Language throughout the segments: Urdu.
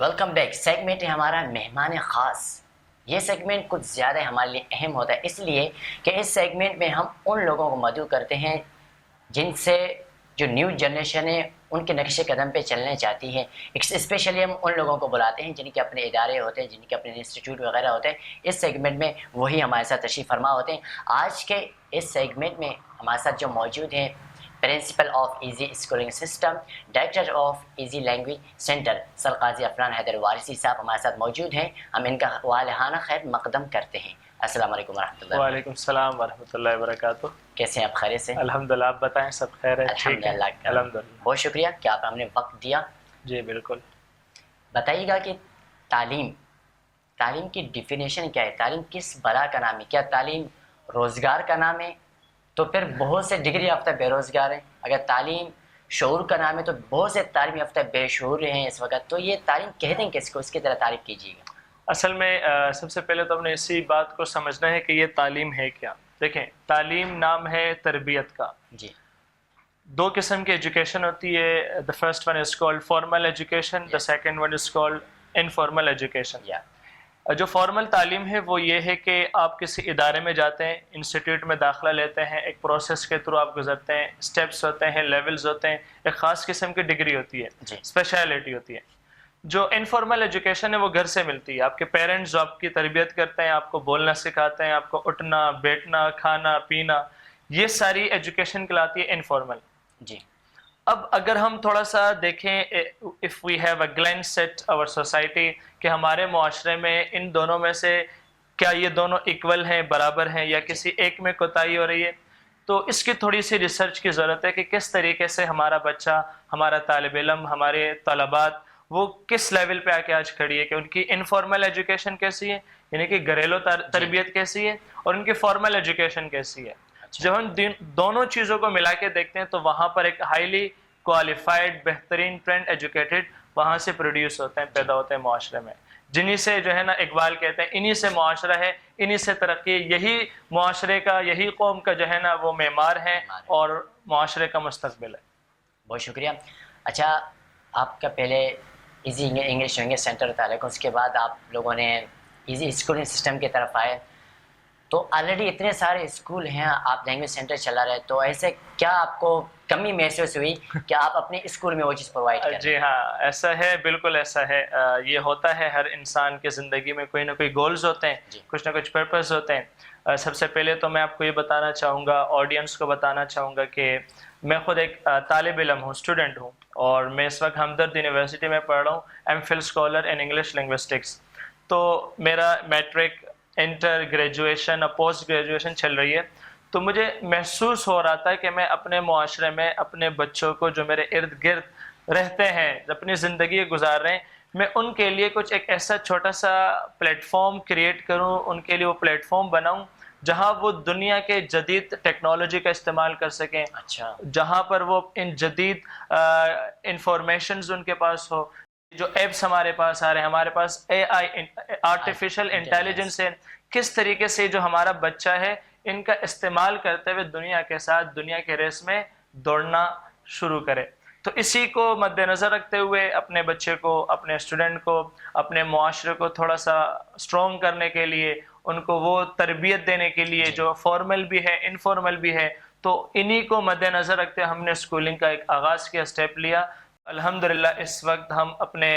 Welcome back. سیگمنٹ ہے ہمارا مہمان خاص. یہ سیگمنٹ کچھ زیادہ ہمارے لیے اہم ہوتا ہے اس لیے کہ اس سیگمنٹ میں ہم ان لوگوں کو مدعو کرتے ہیں جن سے جو نیو جنریشن ہے ان کے نقش قدم پہ چلنا چاہتی ہے. اسپیشلی ہم ان لوگوں کو بلاتے ہیں جن کے اپنے ادارے ہوتے ہیں, جن کے اپنے انسٹیٹیوٹ وغیرہ ہوتے ہیں. اس سیگمنٹ میں وہی ہمارے ساتھ تشریف فرما ہوتے ہیں. آج کے اس سیگمنٹ میں ہمارے ساتھ جو موجود ہیں principal of easy schooling system, director of easy language centre sir Qazi Afnan Haider Warsi صاحب ہمارے ساتھ موجود ہیں. ہم ان کا والہانہ خیر مقدم کرتے ہیں. السلام علیکم ورحمۃ اللہ. وعلیکم السلام ورحمۃ اللہ وبرکاتہ. کیسے ہیں آپ؟ خیریت سے؟ الحمدللہ, آپ بتائیں سب خیر ہے؟ الحمد للہ. الحمدللہ. بہت شکریہ کہ آپ ہم نے وقت دیا. جی بالکل. بتائیے گا کہ تعلیم کی ڈیفینیشن کیا ہے؟ تعلیم کس بلا کا نام ہے؟ کیا تعلیم روزگار کا نام ہے؟ تو پھر بہت سے ڈگری یافتہ بے روزگار ہیں. اگر تعلیم شعور کا نام ہے تو بہت سے تعلیم یافتہ بے شعور ہیں اس وقت. تو یہ تعلیم کہتے ہیں کس کو؟ اس کی طرح تعریف کیجیے گا. اصل میں سب سے پہلے تو ہم نے اسی بات کو سمجھنا ہے کہ یہ تعلیم ہے کیا. دیکھیں, تعلیم نام ہے تربیت کا. جی. دو قسم کی ایجوکیشن ہوتی ہے. The first one is called formal education, the second one is called informal education. جو فارمل تعلیم ہے وہ یہ ہے کہ آپ کسی ادارے میں جاتے ہیں, انسٹیٹیوٹ میں داخلہ لیتے ہیں, ایک پروسیس کے تھرو آپ گزرتے ہیں, سٹیپس ہوتے ہیں, لیولز ہوتے ہیں, ایک خاص قسم کی ڈگری ہوتی ہے, اسپیشلٹی ہوتی ہے. جو انفارمل ایجوکیشن ہے وہ گھر سے ملتی ہے. آپ کے پیرنٹس جو آپ کی تربیت کرتے ہیں, آپ کو بولنا سکھاتے ہیں, آپ کو اٹھنا بیٹھنا کھانا پینا, یہ ساری ایجوکیشن کہلاتی ہے انفارمل. جی. اب اگر ہم تھوڑا سا دیکھیں, if we have a glance at our society, کہ ہمارے معاشرے میں ان دونوں میں سے کیا یہ دونوں ایکول ہیں, برابر ہیں, یا کسی ایک میں کوتاہی ہو رہی ہے, تو اس کی تھوڑی سی ریسرچ کی ضرورت ہے کہ کس طریقے سے ہمارا بچہ, ہمارا طالب علم, ہمارے طلبات وہ کس لیول پہ آ کے آج کھڑی ہے, کہ ان کی انفارمل ایجوکیشن کیسی ہے, یعنی کہ گھریلو تربیت کیسی ہے, اور ان کی فارمل ایجوکیشن کیسی ہے. جب ہم دونوں چیزوں کو ملا کے دیکھتے ہیں تو وہاں پر ایک ہائیلی کوالیفائڈ, بہترین ٹرینڈ ایجوکیٹڈ وہاں سے پروڈیوس ہوتے ہیں, پیدا ہوتے ہیں معاشرے میں. جنہی سے جو ہے نا اقبال کہتے ہیں انہی سے معاشرہ ہے, انہی سے ترقی. یہی معاشرے کا, یہی قوم کا جو ہے نا وہ معمار ہے اور معاشرے کا مستقبل ہے. بہت شکریہ. اچھا, آپ کا پہلے ایزی انگلش لینگویج سینٹر تعلق, اس کے بعد آپ لوگوں نے ایزی اسکولنگ سسٹم کی طرف آئے. تو آلریڈی اتنے سارے اسکول ہیں, آپ لینگویج سینٹر چلا رہے, تو ایسے کیا آپ کو کمی محسوس ہوئی کہ آپ اپنے اسکول میں وہ چیز پرووائڈ کریں؟ جی ہاں, ایسا ہے, بالکل ایسا ہے. یہ ہوتا ہے ہر انسان کے زندگی میں, کوئی نہ کوئی گولز ہوتے ہیں, کچھ نہ کچھ پرپز ہوتے ہیں. سب سے پہلے تو میں آپ کو یہ بتانا چاہوں گا, آڈینس کو بتانا چاہوں گا کہ میں خود ایک طالب علم ہوں, اسٹوڈنٹ ہوں, اور میں اس وقت ہمدرد یونیورسٹی میں پڑھ رہا ہوں, M Phil scholar in English linguistics. تو میرا میٹرک, انٹر, گریجویشن اور پوسٹ گریجویشن چل رہی ہے. تو مجھے محسوس ہو رہا تھا کہ میں اپنے معاشرے میں اپنے بچوں کو جو میرے ارد گرد رہتے ہیں, اپنی زندگی گزار رہے ہیں, میں ان کے لیے کچھ ایک ایسا چھوٹا سا پلیٹ فارم کریٹ کروں, ان کے لیے وہ پلیٹ فارم بناؤں جہاں وہ دنیا کے جدید ٹیکنالوجی کا استعمال کر سکیں. اچھا. جہاں پر وہ ان جدید انفارمیشنز ان کے پاس ہو, جو ایپس ہمارے پاس آ رہے ہیں, ہمارے پاس اے آئی, آرٹیفیشل انٹیلیجنس ہے, کس طریقے سے جو ہمارا بچہ ہے ان کا استعمال کرتے ہوئے دنیا کے ساتھ, دنیا کے ریس میں دوڑنا شروع کرے. تو اسی کو مد نظر رکھتے ہوئے اپنے بچے کو, اپنے اسٹوڈنٹ کو, اپنے معاشرے کو تھوڑا سا اسٹرانگ کرنے کے لیے, ان کو وہ تربیت دینے کے لیے جو فارمل بھی ہے انفارمل بھی ہے, تو انہی کو مد نظر رکھتے ہم نے اسکولنگ کا ایک آغاز کیا, اسٹیپ لیا. الحمدللہ اس وقت ہم اپنے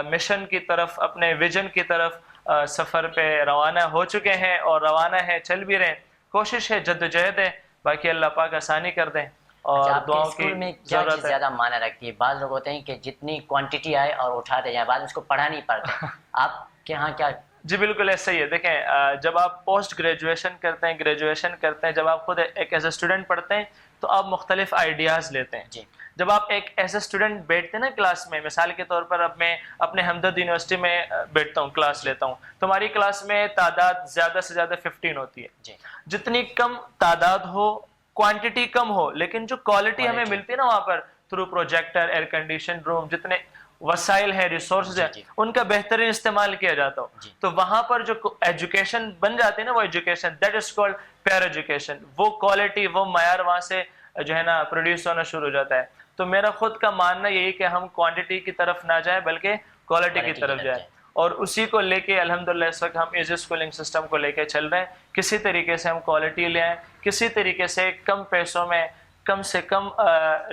مشن کی طرف, اپنے ویژن کی طرف سفر پہ روانہ ہو چکے ہیں, اور روانہ ہیں, چل بھی رہے ہیں. کوشش ہے, جدوجہد ہے, باقی اللہ پاک آسانی کر دیں. اور دعاؤں کی اسکول میں کیا چیز زیادہ معنی رکھتی ہے؟ بعض لوگ ہوتے ہیں کہ جتنی کوانٹٹی آئے اور اٹھاتے جائیں, بعض اس کو پڑھا نہیں پڑتے. آپ کے ہاں کیا؟ جی بالکل ایسا ہی ہے. دیکھیں, جب آپ پوسٹ گریجویشن کرتے ہیں, گریجویشن کرتے ہیں, جب آپ خود ایک ایز اے اسٹوڈنٹ پڑھتے ہیں تو آپ مختلف آئیڈیاز لیتے ہیں. جی. جب آپ ایک ایز اے اسٹوڈنٹ بیٹھتے ہیں نا کلاس میں, مثال کے طور پر اب میں اپنے ہمدرد یونیورسٹی میں بیٹھتا ہوں, کلاس لیتا ہوں, تو ہماری کلاس میں تعداد زیادہ سے زیادہ 15 ہوتی ہے. جی. جتنی کم تعداد ہو, کوانٹٹی کم ہو, لیکن جو کوالٹی ہمیں ملتی ہے نا وہاں پر, تھرو پروجیکٹر, ایئر کنڈیشن روم, جتنے وسائل ہیں, ریسورسز ہیں, ان کا بہترین استعمال کیا جاتا ہو, تو وہاں پر جو ایجوکیشن بن جاتی ہے نا, وہ education, that is called peer education. وہ کوالٹی, وہ معیار وہاں سے جو ہے نا پروڈیوس ہونا شروع ہو جاتا ہے. تو میرا خود کا ماننا یہی کہ ہم کوانٹٹی کی طرف نہ جائیں بلکہ کوالٹی کی طرف جائے، اور اسی کو لے کے الحمدللہ اس وقت ہم ایزی اسکولنگ سسٹم کو لے کے چل رہے ہیں. کسی طریقے سے ہم کوالٹی لے آئیں، کسی طریقے سے کم پیسوں میں، کم سے کم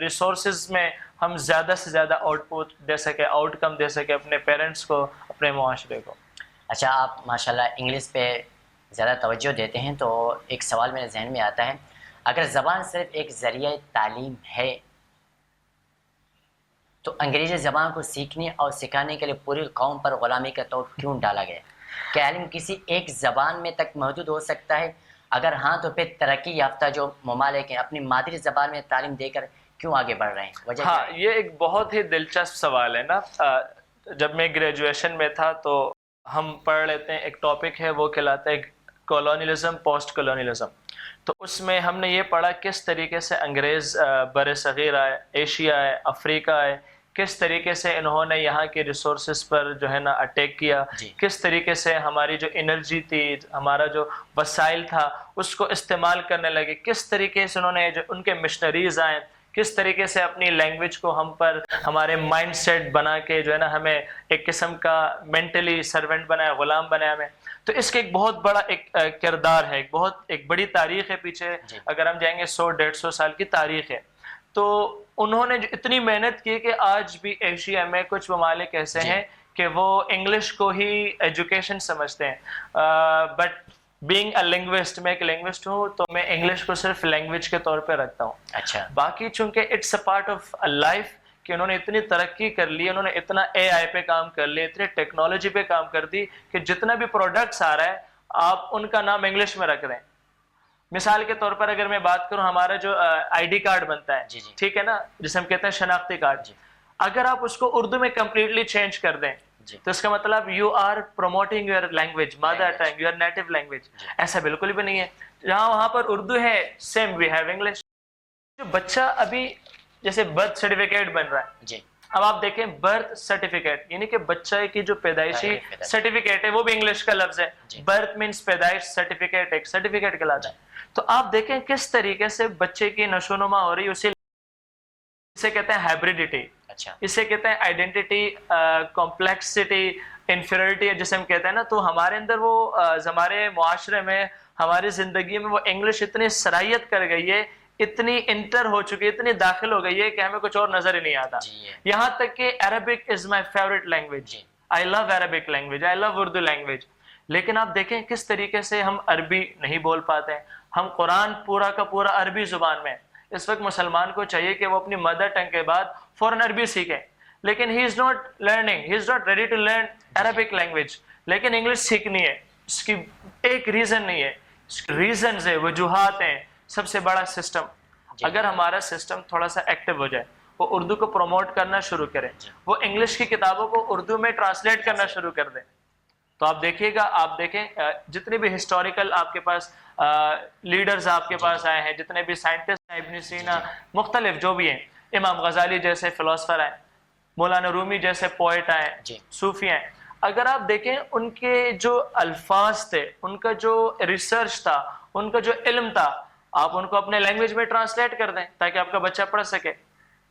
ریسورسز میں ہم زیادہ سے زیادہ آؤٹ پٹ دے سکیں، آؤٹ کم دے سکیں اپنے پیرنٹس کو، اپنے معاشرے کو. اچھا، آپ ماشاءاللہ انگلش پہ زیادہ توجہ دیتے ہیں، تو ایک سوال میرے ذہن میں آتا ہے، اگر زبان صرف ایک ذریعہ تعلیم ہے تو انگریزی زبان کو سیکھنے اور سکھانے کے لیے پوری قوم پر غلامی کا طور کیوں ڈالا گیا؟ کیا علم کسی ایک زبان میں تک محدود ہو سکتا ہے؟ اگر ہاں تو پھر ترقی یافتہ جو ممالک ہیں اپنی مادری زبان میں تعلیم دے کر کیوں آگے بڑھ رہے ہیں؟ وجہ کیا ہے؟ یہ ایک بہت ہی دلچسپ سوال ہے نا. جب میں گریجویشن میں تھا تو ہم پڑھ لیتے ہیں، ایک ٹاپک ہے وہ کہلاتا ہے کولونیلزم، پوسٹ کولونیلزم. تو اس میں ہم نے یہ پڑھا کس طریقے سے انگریز بر صغیر آئے، ایشیا آئے، افریقہ آئے، کس طریقے سے انہوں نے یہاں کے ریسورسز پر جو ہے نا اٹیک کیا، کس طریقے سے ہماری جو انرجی تھی، ہمارا جو وسائل تھا اس کو استعمال کرنے لگے، کس طریقے سے انہوں نے جو ان کے مشنریز آئے، کس طریقے سے اپنی لینگویج کو ہم پر ہمارے مائنڈ سیٹ بنا کے جو ہے نا ہمیں ایک قسم کا مینٹلی سرونٹ بنایا، غلام بنایا ہمیں. تو اس کے ایک بہت بڑا ایک کردار ہے، ایک بڑی تاریخ ہے پیچھے. اگر ہم جائیں گے 100-150 سال کی تاریخ ہے. تو انہوں نے اتنی محنت کی کہ آج بھی ایشیا میں کچھ ممالک ایسے ہیں کہ وہ انگلش کو ہی ایجوکیشن سمجھتے ہیں. بٹ بینگ اے لنگوسٹ، میں ایک لنگوسٹ ہوں تو میں انگلش کو صرف لینگویج کے طور پہ رکھتا ہوں. اچھا، باقی چونکہ it's a part of life کہ انہوں نے اتنی ترقی کر لی، انہوں نے اتنا اے آئی پہ کام کر لی، اتنی ٹیکنالوجی پہ کام کر دی کہ جتنا بھی پروڈکٹس آ رہا ہے آپ ان کا نام انگلش میں رکھ دیں. مثال کے طور پر اگر میں بات کروں، ہمارا جو آئی ڈی کارڈ بنتا ہے، ٹھیک ہے نا، جسے ہم کہتے ہیں شناختی کارڈ، اگر آپ اس کو اردو میں کمپلیٹلی چینج کر دیں تو اس کا مطلب you are promoting your language, mother tongue, your native language. ایسا بالکل بھی نہیں ہے. جہاں وہاں پر اردو ہے، سیم وی ہیو انگلش. جو بچہ ابھی جیسے برتھ سرٹیفکیٹ بن رہا ہے، اب آپ دیکھیں برتھ سرٹیفکیٹ یعنی کہ بچہ کی جو پیدائشی سرٹیفکیٹ ہے وہ بھی انگلش کا لفظ ہے. برتھ مینس پیدائش، سرٹیفکیٹ ایک سرٹیفکیٹ کہلاتا ہے. تو آپ دیکھیں کس طریقے سے بچے کی نشو و نما ہو رہی ہے. اسے کہتے ہیں ہائبریڈیٹی، اسے کہتے ہیں آئیڈینٹی، کمپلیکسٹی، انفیریٹی جسے ہم کہتے ہیں نا. تو ہمارے اندر وہ ہمارے معاشرے میں، ہماری زندگی میں وہ انگلش اتنی صلاحیت کر گئی ہے، اتنی انٹر ہو چکی ہے، اتنی داخل ہو گئی ہے کہ ہمیں کچھ اور نظر ہی نہیں آتا. یہاں تک کہ Arabic is my favourite language, I love Arabic language, I love Urdu language. لیکن آپ دیکھیں کس طریقے سے ہم عربی نہیں بول پاتے ہیں. ہم قرآن پورا کا پورا عربی زبان میں. اس وقت مسلمان کو چاہیے کہ وہ اپنی مدر ٹنگ کے بعد فوراً عربی سیکھیں، لیکن he is not learning, he is not ready to learn Arabic language. لیکن انگلش سیکھنی ہے. اس کی ایک ریزن نہیں ہے، ریزنز ہیں، وجوہات ہیں. سب سے بڑا سسٹم، اگر ہمارا سسٹم تھوڑا سا ایکٹیو ہو جائے، وہ اردو کو پروموٹ کرنا شروع کرے، وہ انگلش کی کتابوں کو اردو میں ٹرانسلیٹ کرنا شروع کر دیں، تو آپ دیکھیے گا، آپ دیکھیں جتنے بھی ہسٹوریکل آپ کے پاس لیڈرز آپ کے پاس آئے ہیں، جتنے بھی سائنٹسٹ ہیں، ابن سینا، مختلف جو بھی ہیں، امام غزالی جیسے فلاسفر آئے، مولانا رومی جیسے پوئٹ آئے، صوفی آئے، اگر آپ دیکھیں ان کے جو الفاظ تھے، ان کا جو ریسرچ تھا، ان کا جو علم تھا، آپ ان کو اپنے لینگویج میں ٹرانسلیٹ کر دیں تاکہ آپ کا بچہ پڑھ سکے.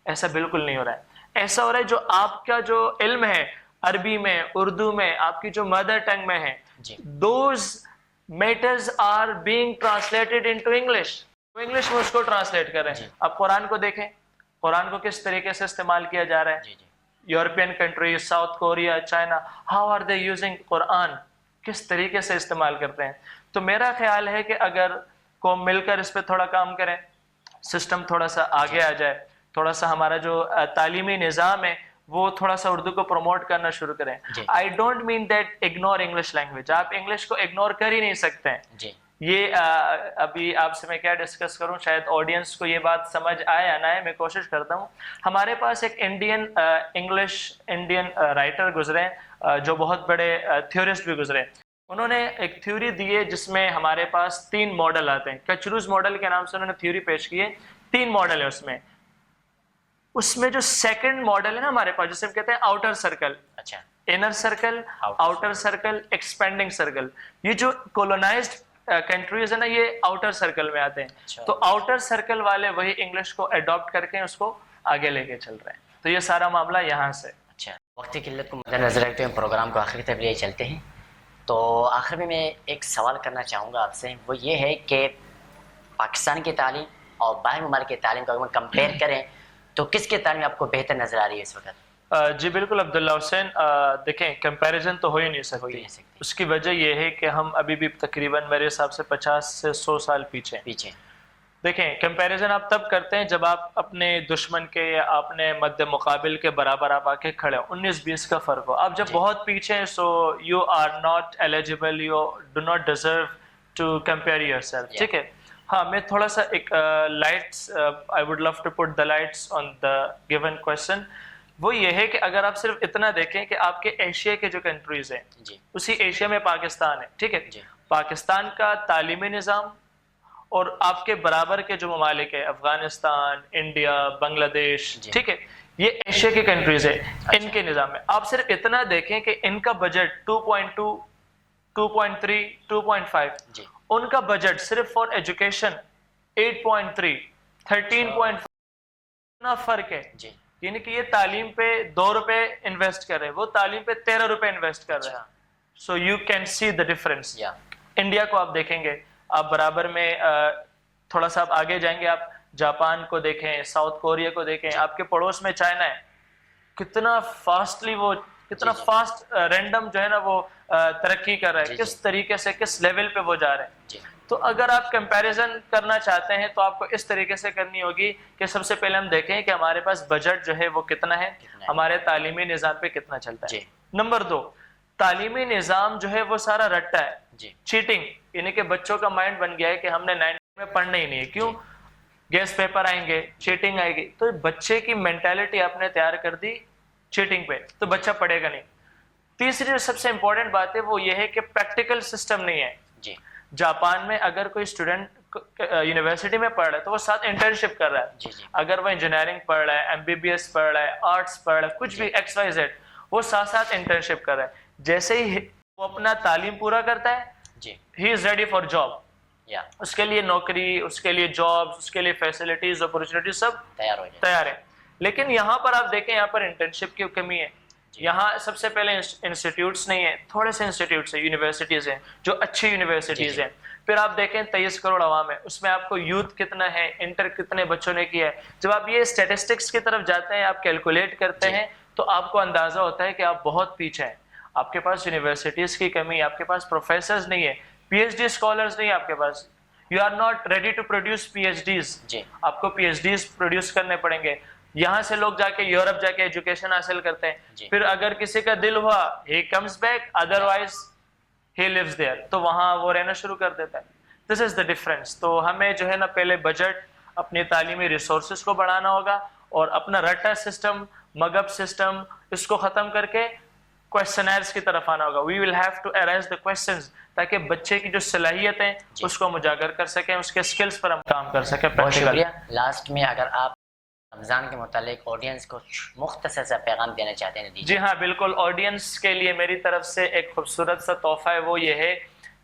ایسا بالکل نہیں ہو رہا ہے. ایسا ہو رہا ہے جو آپ کا جو علم ہے عربی میں، اردو میں، آپ کی جو مدر ٹنگ میں ہے، those matters are being translated into English. English میں اس کو ٹرانسلیٹ کر رہے ہیں. اب قرآن کو دیکھیں، قرآن کو کس طریقے سے استعمال کیا جا رہا ہے. European countries, South Korea, China, how are they using Quran, کس طریقے سے استعمال کرتے ہیں. تو میرا خیال ہے کہ اگر قوم مل کر اس پہ تھوڑا کام کریں، سسٹم تھوڑا سا آگے آ جائے، تھوڑا سا ہمارا جو تعلیمی نظام ہے وہ تھوڑا سا اردو کو پروموٹ کرنا شروع کریں. I don't mean that ignore English language, آپ انگلش کو اگنور کر ہی نہیں سکتے ہیں. یہ ابھی آپ سے میں کیا ڈسکس کروں، شاید آڈینس کو یہ بات سمجھ آئے یا نہ آئے، میں کوشش کرتا ہوں. ہمارے پاس ایک انگلش انڈین رائٹر گزرے جو بہت بڑے تھیورسٹ بھی گزرے. انہوں نے ایک تھیوری دی ہے جس میں ہمارے پاس 3 ماڈل آتے ہیں. کچروز ماڈل کے نام سے انہوں نے تھیوری پیش کی ہے. 3 ماڈل ہے اس میں جو سیکنڈ ماڈل ہے نا ہمارے پاس، جسے ہم کہتے ہیں outer circle, inner circle, outer circle, expanding circle. یہ جو کولونائزڈ کنٹریز ہیں نا، یہ آؤٹر سرکل میں آتے ہیں. تو آؤٹر سرکل والے وہی انگلش کو اڈاپٹ کر کے اس کو آگے لے کے چل رہے ہیں. تو یہ سارا معاملہ یہاں سے. وقت کی قلت کو مد نظر رکھتے ہوئے پروگرام کو آخر تک لے چلتے ہیں. تو آخر میں ایک سوال کرنا چاہوں گا آپ سے، وہ یہ ہے کہ پاکستان کی تعلیم اور باہر ممالک کی تعلیم کو اگر ہم کمپیئر کریں تو کس کی تعلیم آپ کو بہتر نظر آ رہی ہے اس وقت؟ جی بالکل عبداللہ حسین، دیکھیں کمپیریزن تو ہو ہی نہیں سکتی. اس کی وجہ یہ ہے کہ ہم ابھی بھی تقریباً میرے حساب سے 50 سے 100 سال پیچھے. دیکھیں کمپیریزن آپ تب کرتے ہیں جب آپ اپنے دشمن کے یا اپنے مد مقابل کے برابر آپ آ کے کھڑے ہو، 19-20 کا فرق ہو. آپ جب بہت پیچھے ہیں so you are not eligible, you do not deserve to compare yourself. ٹھیک ہے. ہاں میں تھوڑا سا ایک lights I would love to put the lights on the given question. وہ یہ ہے کہ اگر آپ صرف اتنا دیکھیں کہ آپ کے ایشیا کے جو کنٹریز ہیں اسی ایشیا میں پاکستان ہے. ٹھیک ہے. پاکستان کا تعلیمی نظام اور آپ کے برابر کے جو ممالک ہیں، افغانستان، انڈیا، بنگلہ دیش، ٹھیک ہے، یہ ایشیا کے کنٹریز ہیں. ان کے نظام میں آپ صرف اتنا دیکھیں کہ ان کا بجٹ 2.2 2.3 2.5، ان کا بجٹ صرف فار ایجوکیشن 8.3 13.5. اتنا فرق ہے. یعنی کہ یہ تعلیم پہ 2 روپے انویسٹ کر رہے ہیں، وہ تعلیم پہ 13 روپے انویسٹ کر رہے ہیں. So you can see the difference. India کو آپ دیکھیں گے، آپ برابر میں تھوڑا سا آپ آگے جائیں گے، آپ جاپان کو دیکھیں، ساؤتھ کوریا کو دیکھیں، آپ کے پڑوس میں چائنا ہے، کتنا فاسٹلی وہ کتنا فاسٹ رینڈم جو ہے نا وہ ترقی کر رہا ہے، کس طریقے سے کس لیول پہ وہ جا رہے ہیں. تو اگر آپ کمپیریزن کرنا چاہتے ہیں تو آپ کو اس طریقے سے کرنی ہوگی کہ سب سے پہلے ہم دیکھیں کہ ہمارے پاس بجٹ جو ہے وہ کتنا ہے، ہمارے تعلیمی نظام پہ کتنا چلتا ہے. نمبر 2، تعلیمی نظام جو ہے وہ سارا رٹا ہے. چیٹنگ، یعنی کہ بچوں کا مائنڈ بن گیا ہے کہ ہم نے 9 میں پڑھنا ہی نہیں ہے. کیوں؟ گیس پیپر آئیں گے، چیٹنگ آئے گی. تو بچے کی مینٹالٹی آپ نے تیار کر دی چیٹنگ پہ، تو بچہ پڑھے گا نہیں. تیسری جو سب سے امپورٹنٹ بات ہے وہ یہ ہے کہ پریکٹیکل سسٹم نہیں ہے. جاپان میں اگر کوئی اسٹوڈنٹ یونیورسٹی میں پڑھ رہا ہے تو وہ ساتھ انٹرنشپ کر رہا ہے. اگر وہ انجینئرنگ پڑھ رہا ہے، MBBS پڑھ رہا ہے، آرٹس پڑھ رہا ہے، کچھ بھی XYZ، وہ ساتھ ساتھ انٹرنشپ کر رہا ہے. جیسے ہی وہ اپنا تعلیم پورا کرتا ہے، ہی از ریڈی فار جاب. اس کے لیے نوکری، اس کے لیے جاب، اس کے لیے فیسلٹیز، اپرچونیٹیز سب تیار ہیں. لیکن یہاں پر آپ دیکھیں، یہاں پر انٹرنشپ کی کمی ہے. یہاں سب سے پہلے انسٹیٹیوٹس نہیں ہیں، تھوڑے سے انسٹیٹیوٹس ہیں، یونیورسٹیز ہیں جو اچھی یونیورسٹیز ہیں. پھر آپ دیکھیں 23 کروڑ عوام ہے، اس میں آپ کو یوتھ کتنا ہے، انٹر کتنے بچوں نے کیا ہے. جب آپ یہ اسٹیٹسٹکس کی طرف جاتے ہیں، آپ کیلکولیٹ کرتے ہیں تو آپ کو اندازہ ہوتا ہے کہ آپ بہت پیچھے ہیں. آپ کے پاس یونیورسٹیز کی کمی ہے، آپ کے پاس پروفیسرز نہیں ہے، PhD اسکالرز نہیں ہے آپ کے پاس. You are not ready to produce PhDs. آپ کو PhDs پروڈیوس کرنے پڑیں گے. یہاں سے لوگ جا کے یورپ جا کے ایجوکیشن حاصل کرتے ہیں. پھر اگر کسی کا دل ہوا he comes back, otherwise he lives there. تو وہاں وہ رہنا شروع کر دیتا ہے. This is the difference. تو ہمیں جو ہے نا پہلے بجٹ، اپنی تعلیمی ریسورسز کو بڑھانا ہوگا اور اپنا رٹا سسٹم، مگب سسٹم، اس کو ختم کر کے کویسچنائرز کی طرف آنا ہوگا. We will have to arise the questions تاکہ بچے کی جو صلاحیت ہیں اس کو ہم اجاگر کر سکیں، اس کے سکلز پر ہم کام کر سکیں. بہت شکریہ. لاسٹ میں اگر آپ رمضان کے متعلق آڈینس کو مختصر سا پیغام دینا چاہتے ہیں؟ جی ہاں بالکل. آڈینس کے لیے میری طرف سے ایک خوبصورت سا تحفہ ہے، وہ یہ ہے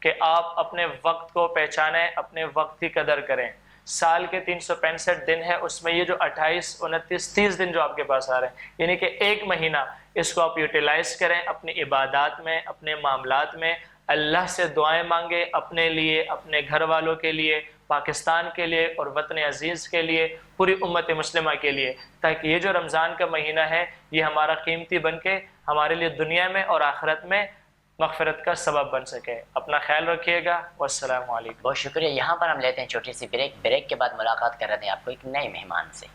کہ آپ اپنے وقت کو پہچانیں، اپنے وقت کی قدر کریں. سال کے 365 دن ہے، اس میں یہ جو 28 29 30 دن جو آپ کے پاس آ رہے ہیں، یعنی کہ 1 مہینہ، اس کو آپ یوٹیلائز کریں اپنی عبادات میں، اپنے معاملات میں. اللہ سے دعائیں مانگے اپنے لیے، اپنے گھر والوں کے لیے، پاکستان کے لیے اور وطن عزیز کے لیے، پوری امت مسلمہ کے لیے، تاکہ یہ جو رمضان کا مہینہ ہے یہ ہمارا قیمتی بن کے ہمارے لیے دنیا میں اور آخرت میں مغفرت کا سبب بن سکے. اپنا خیال رکھیے گا. والسلام علیکم. بہت شکریہ. یہاں پر ہم لیتے ہیں چھوٹی سی بریک کے بعد ملاقات کر رہے ہیں آپ کو ایک نئے مہمان سے.